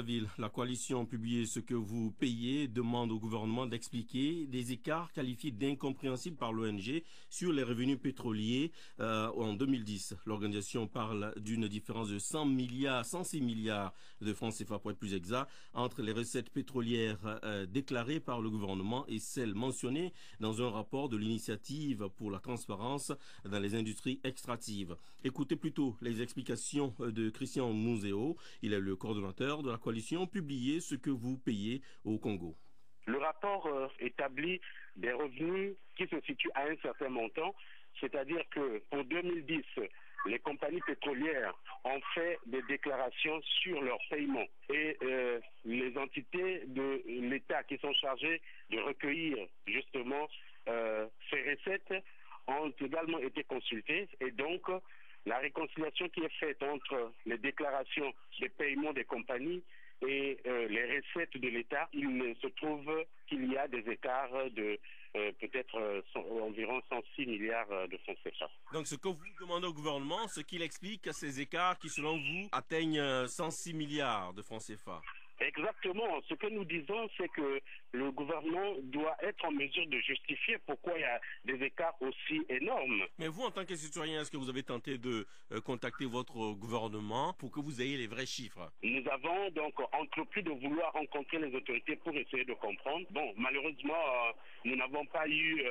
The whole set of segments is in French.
Ville, la coalition a publié ce que vous payez, demande au gouvernement d'expliquer des écarts qualifiés d'incompréhensibles par l'ONG sur les revenus pétroliers en 2010. L'organisation parle d'une différence de 100 milliards, 106 milliards de francs CFA pour être plus exact, entre les recettes pétrolières déclarées par le gouvernement et celles mentionnées dans un rapport de l'initiative pour la transparence dans les industries extractives. Écoutez plutôt les explications de Christian Mouzéo. Il est le coordonnateur de la coalition, publié ce que vous payez au Congo. Le rapport établit des revenus qui se situent à un certain montant, c'est-à-dire que pour 2010, les compagnies pétrolières ont fait des déclarations sur leurs paiements et les entités de l'État qui sont chargées de recueillir justement ces recettes ont également été consultées et donc la réconciliation qui est faite entre les déclarations des paiements des compagnies et les recettes de l'État, il se trouve qu'il y a des écarts de peut-être environ 106 milliards de francs CFA. Donc ce que vous demandez au gouvernement, ce qu'il explique ces écarts qui selon vous atteignent 106 milliards de francs CFA. Exactement. Ce que nous disons, c'est que le gouvernement doit être en mesure de justifier pourquoi il y a des écarts aussi énormes. Mais vous, en tant que citoyen, est-ce que vous avez tenté de contacter votre gouvernement pour que vous ayez les vrais chiffres? Nous avons donc entrepris de vouloir rencontrer les autorités pour essayer de comprendre. Bon, malheureusement, nous n'avons pas eu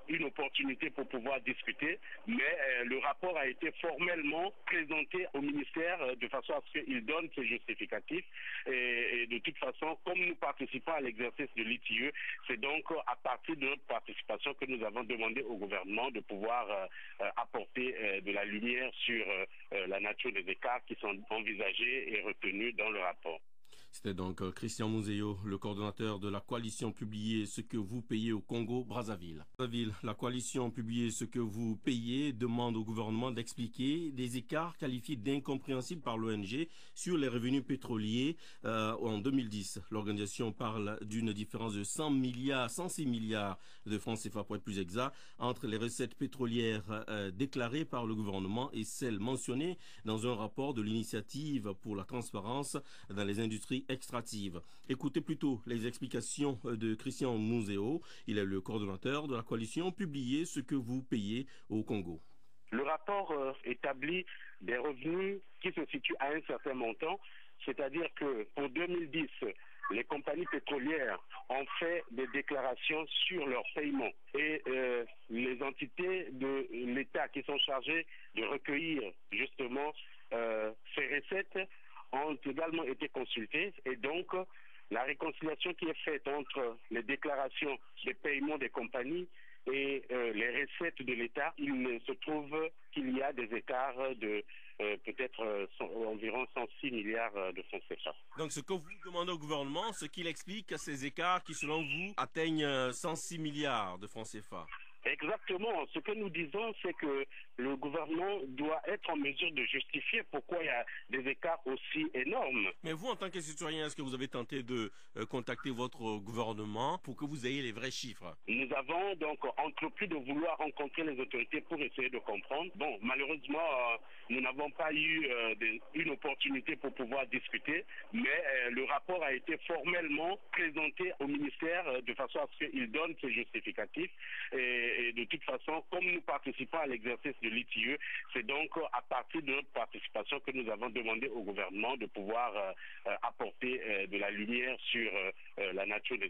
une opportunité pour pouvoir discuter, mais le rapport a été formellement présenté au ministère de façon à ce qu'il donne ses justificatifs. Et de toute façon, comme nous participons à l'exercice de l'ITIE, c'est donc à partir de notre participation que nous avons demandé au gouvernement de pouvoir apporter de la lumière sur la nature des écarts qui sont envisagés et retenus dans le rapport. C'était donc Christian Mouzéo, le coordonnateur de la coalition, publié ce que vous payez au Congo, Brazzaville. La coalition a publié ce que vous payez, demande au gouvernement d'expliquer des écarts qualifiés d'incompréhensibles par l'ONG sur les revenus pétroliers en 2010. L'organisation parle d'une différence de 100 milliards, 106 milliards de francs CFA pour être plus exact, entre les recettes pétrolières déclarées par le gouvernement et celles mentionnées dans un rapport de l'initiative pour la transparence dans les industries extractives. Écoutez plutôt les explications de Christian Mouzéo. Il est le coordonnateur de la coalition, publié ce que vous payez au Congo. Le rapport établit des revenus qui se situent à un certain montant, c'est-à-dire que pour 2010, les compagnies pétrolières ont fait des déclarations sur leurs paiements et les entités de l'État qui sont chargées de recueillir justement ces recettes ont également été consultées et donc la réconciliation qui est faite entre les déclarations des paiements des compagnies et les recettes de l'État, il se trouve qu'il y a des écarts de peut-être environ 106 milliards de francs CFA. Donc ce que vous demandez au gouvernement, ce qu'il explique ces écarts qui selon vous atteignent 106 milliards de francs CFA. Exactement. Ce que nous disons, c'est que le gouvernement doit être en mesure de justifier pourquoi il y a des écarts aussi énormes. Mais vous, en tant que citoyen, est-ce que vous avez tenté de contacter votre gouvernement pour que vous ayez les vrais chiffres? Nous avons donc entrepris de vouloir rencontrer les autorités pour essayer de comprendre. Bon, malheureusement, nous n'avons pas eu une opportunité pour pouvoir discuter, mais le rapport a été formellement présenté au ministère de façon à ce qu'il donne ses justificatifs. Et de toute façon, comme nous participons à l'exercice de l'ITIE, c'est donc à partir de notre participation que nous avons demandé au gouvernement de pouvoir apporter de la lumière sur la nature des